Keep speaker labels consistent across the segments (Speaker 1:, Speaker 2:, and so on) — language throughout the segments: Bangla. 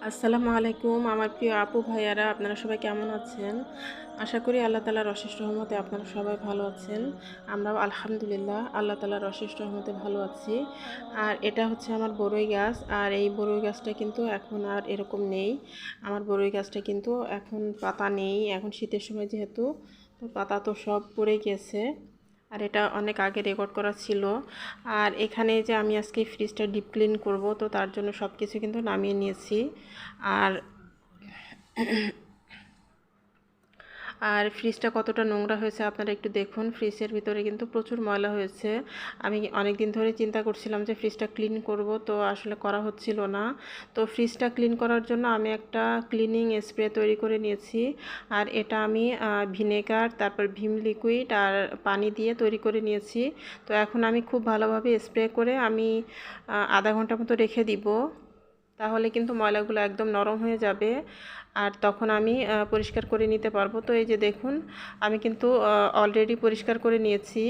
Speaker 1: আসসালামু আলাইকুম আমার প্রিয় আপু ভাইয়ারা, আপনারা সবাই কেমন আছেন? আশা করি আল্লাহ তাআলার অশেষ রহমতে আপনারা সবাই ভালো আছেন। আমরাও আলহামদুলিল্লাহ আল্লাহ তাআলার অশেষ রহমতে ভালো আছি। আর এটা হচ্ছে আমার বড়ই গাছ, আর এই বড়ই গাছটা কিন্তু এখন আর এরকম নেই। আমার বড়ই গাছটা কিন্তু এখন পাতা নেই, এখন শীতের সময় যেহেতু, তো পাতা তো সব পড়ে গেছে। আর এটা অনেক আগে রেকর্ড করা ছিল। আর এখানে যে আমি আজকে ফ্রিজটা ডিপ ক্লিন করব, তো তার জন্য সব কিছু কিন্তু নামিয়ে নিয়েছি। আর আর ফ্রিজটা কতটা নোংরা হয়েছে আপনারা একটু দেখুন। ফ্রিজের ভিতরে কিন্তু প্রচুর ময়লা হয়েছে। আমি অনেক দিন ধরে চিন্তা করছিলাম যে ফ্রিজটা ক্লিন করব, তো আসলে করা হচ্ছিল না। তো ফ্রিজটা ক্লিন করার জন্য আমি একটা ক্লিনিং স্প্রে তৈরি করে নিয়েছি। আর এটা আমি ভিনেগার, তারপর ভিম লিকুইড আর পানি দিয়ে তৈরি করে নিয়েছি। তো এখন আমি খুব ভালোভাবে স্প্রে করে আমি আধা ঘন্টা মতো রেখে দিব। তাহলে কিন্তু ময়লাগুলো একদম নরম হয়ে যাবে, আর তখন আমি পরিষ্কার করে নিতে পারবো। তো এই যে দেখুন, আমি কিন্তু অলরেডি পরিষ্কার করে নিয়েছি।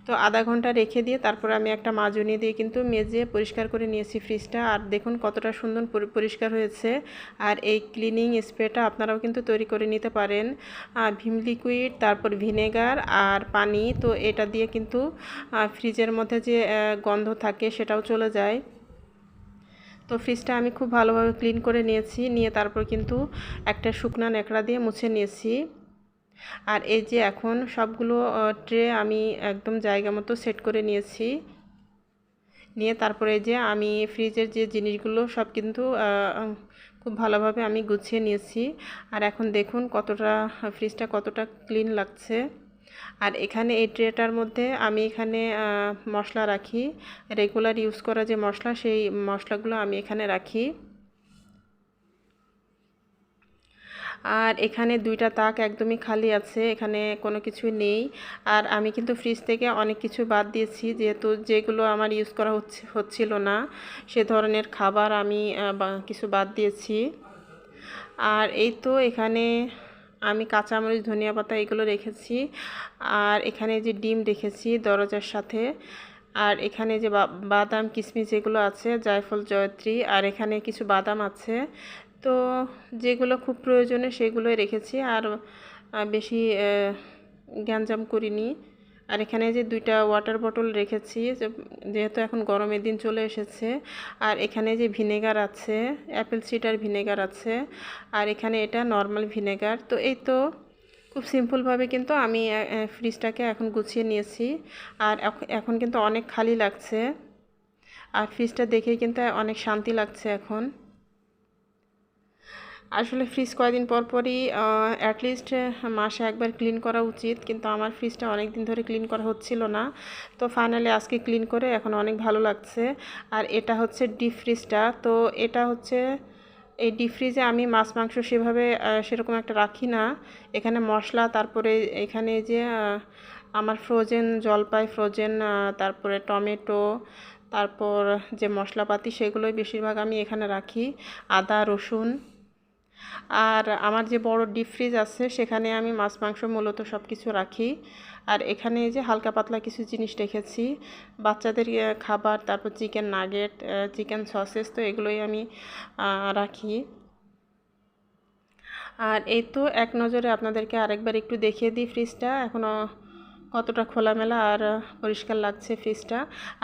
Speaker 1: তো আধা ঘন্টা রেখে দিয়ে তারপর আমি একটা মাজনি দিয়ে কিন্তু মেজে পরিষ্কার করে নিয়েছি ফ্রিজটা। আর দেখুন কতটা সুন্দর পরিষ্কার হয়েছে। আর এই ক্লিনিং স্প্রেটা আপনারাও কিন্তু তৈরি করে নিতে পারেন। ভিম লিকুইড, তারপর ভিনেগার আর পানি, তো এটা দিয়ে কিন্তু ফ্রিজের মধ্যে যে গন্ধ থাকে সেটাও চলে যায়। তো ফ্রিজটা আমি খুব ভালোভাবে ক্লিন করে নিয়েছি, নিয়ে তারপর কিন্তু একটা শুকনা ন্যাকড়া দিয়ে মুছে নিয়েছি। আর এই যে এখন সবগুলো ট্রে আমি একদম জায়গা মতো সেট করে নিয়েছি। নিয়ে তারপরে যে আমি ফ্রিজের যে জিনিসগুলো সব কিন্তু খুব ভালোভাবে আমি গুছিয়ে নিয়েছি। আর এখন দেখুন ফ্রিজটা কতটা ক্লিন লাগছে। আর এখানে এই ট্রেটার মধ্যে আমি এখানে মশলা রাখি, রেগুলার ইউজ করা যে মশলা, সেই মশলাগুলো আমি এখানে রাখি। আর এখানে দুইটা তাক একদমই খালি আছে, এখানে কোনো কিছুই নেই। আর আমি কিন্তু ফ্রিজ থেকে অনেক কিছু বাদ দিয়েছি, যেহেতু যেগুলো আমার ইউজ করা হচ্ছিল না সে ধরনের খাবার আমি কিছু বাদ দিয়েছি। আর এই তো এখানে আমি কাঁচামরিচ, ধনিয়া পাতা এগুলো রেখেছি। আর এখানে যে ডিম রেখেছি দরজার সাথে। আর এখানে যে বাদাম কিশমিশ যেগুলো আছে, জায়ফল জয়ত্রী, আর এখানে কিছু বাদাম আছে। তো যেগুলো খুব প্রয়োজনীয় সেগুলোই রেখেছি, আর বেশি গ্যাঞ্জাম করিনি। আর এখানে যে দুইটা ওয়াটার বটল রেখেছি, যেহেতু এখন গরমের দিন চলে এসেছে। আর এখানে যে ভিনেগার আছে, অ্যাপেল সিডার ভিনেগার আছে। আর এখানে এটা নর্মাল ভিনেগার। তো এই তো খুব সিম্পলভাবে কিন্তু আমি ফ্রিজটাকে এখন গুছিয়ে নিয়েছি। আর এখন কিন্তু অনেক খালি লাগছে। আর ফ্রিজটা দেখেই কিন্তু অনেক শান্তি লাগছে এখন। আসলে ফ্রিজ কয়েকদিন পর পরই অ্যাটলিস্ট মাসে একবার ক্লিন করা উচিত, কিন্তু আমার ফ্রিজটা অনেক দিন ধরে ক্লিন করা হচ্ছিল না। তো ফাইনালি আজকে ক্লিন করে এখন অনেক ভালো লাগছে। আর এটা হচ্ছে ডিপ ফ্রিজটা। তো এটা হচ্ছে এই ডিপ ফ্রিজে আমি মাছ মাংস সেভাবে সেরকম একটা রাখি না। এখানে মশলা, তারপরে এখানে যে আমার ফ্রোজেন জলপাই, ফ্রোজেন, তারপরে টমেটো, তারপর যে মশলাপাতি সেগুলোই বেশিরভাগ আমি এখানে রাখি, আদা রসুন। আর আমার যে বড় ডিপ ফ্রিজ আছে সেখানে আমি মাছ মাংস মূলত সব কিছু রাখি। আর এখানে যে হালকা পাতলা কিছু জিনিস রেখেছি, বাচ্চাদের খাবার, তারপর চিকেন নাগেট, চিকেন সসেস, তো এগুলোই আমি রাখি। আর এই তো এক নজরে আপনাদেরকে আরেকবার একটু দেখিয়ে দিই ফ্রিজটা এখনও কতটা খোলামেলা আর পরিষ্কার লাগছে ফ্রিজটা।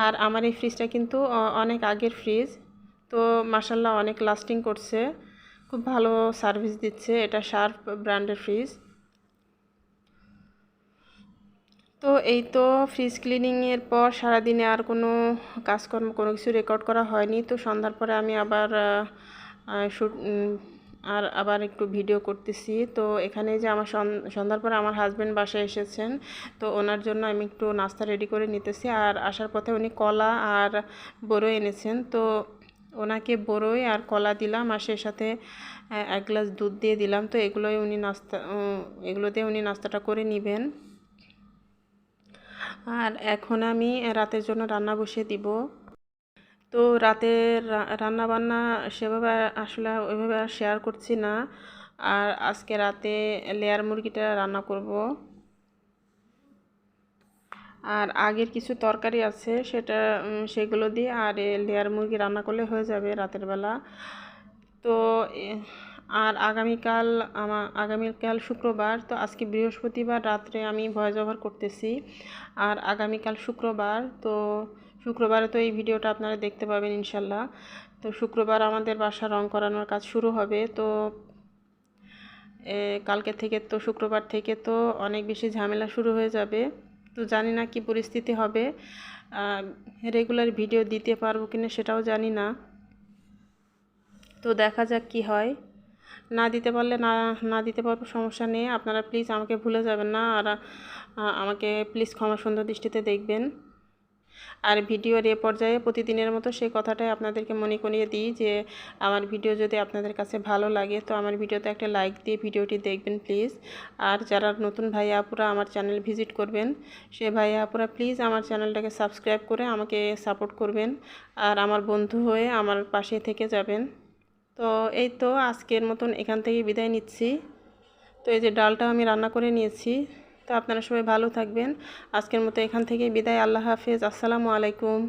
Speaker 1: আর আমার এই ফ্রিজটা কিন্তু অনেক আগের ফ্রিজ। তো মাশাল্লাহ অনেক লাস্টিং করছে, খুব ভালো সার্ভিস দিচ্ছে। এটা শার্প ব্র্যান্ডের ফ্রিজ। তো এই তো ফ্রিজ ক্লিনিংয়ের পর সারাদিনে আর কোনো কাজকর্ম, কোনো কিছু রেকর্ড করা হয়নি। তো সন্ধ্যার পরে আমি আবার শুট আর আবার একটু ভিডিও করতেছি। তো এখানে যে আমার সন্ধ্যার পরে আমার হাজব্যান্ড বাসায় এসেছেন, তো ওনার জন্য আমি একটু নাস্তা রেডি করে নিতেছি। আর আসার পথে উনি কলা আর বড়ই এনেছেন, তো ওনাকে বড়ই আর কলা দিলাম, আর সেই সাথে এক গ্লাস দুধ দিয়ে দিলাম। তো এগুলো দিয়ে উনি নাস্তাটা করে নেবেন। আর এখন আমি রাতের জন্য রান্না বসিয়ে দিব। তো রাতের রান্না বান্না সেভাবে আসলে ওইভাবে আর শেয়ার করছি না। আর আজকে রাতে লেয়ার মুরগিটা রান্না করব। আর আগের কিছু তরকারি আছে সেগুলো দিয়ে আর লেয়ার মুরগি রান্না করলে হয়ে যাবে রাতের বেলা। তো আর আগামীকাল শুক্রবার, তো আজকে বৃহস্পতিবার রাত্রে আমি ভয়েস ওভার করতেছি। আর আগামীকাল শুক্রবার, তো শুক্রবারে তো এই ভিডিওটা আপনারা দেখতে পাবেন ইনশাল্লাহ। তো শুক্রবার আমাদের বাসা রং করানোর কাজ শুরু হবে। তো কালকে থেকে, তো শুক্রবার থেকে তো অনেক বেশি ঝামেলা শুরু হয়ে যাবে। তো জানি না কি পরিস্থিতি হবে, রেগুলার ভিডিও দিতে পারবো কিনা সেটাও জানি না। তো দেখা যাক কি হয়। না দিতে পারলে না দিতে পারবো, সমস্যা নেই। আপনারা প্লিজ আমাকে ভুলে যাবেন না, আর আমাকে প্লিজ ক্ষমা সুন্দর দৃষ্টিতে দেখবেন। আর ভিডিওর এ পর্যায়ে প্রতিদিনের মতো সেই কথাটাই আপনাদেরকে মনে করিয়ে দিই যে আমার ভিডিও যদি আপনাদের কাছে ভালো লাগে তো আমার ভিডিওতে একটা লাইক দিয়ে ভিডিওটি দেখবেন প্লিজ। আর যারা নতুন ভাইয়া আপুরা আমার চ্যানেল ভিজিট করবেন, সে ভাইয়া আপুরা প্লিজ আমার চ্যানেলটাকে সাবস্ক্রাইব করে আমাকে সাপোর্ট করবেন, আর আমার বন্ধু হয়ে আমার পাশে থেকে যাবেন। তো এই তো আজকের মতন এখান থেকে বিদায় নিচ্ছি। তো এই যে ডালটা আমি রান্না করে নিয়েছি। তো আপনারা সবাই ভালো থাকবেন। আজকের মতো এখান থেকে বিদায়। আল্লাহ হাফেজ। আসসালামু আলাইকুম।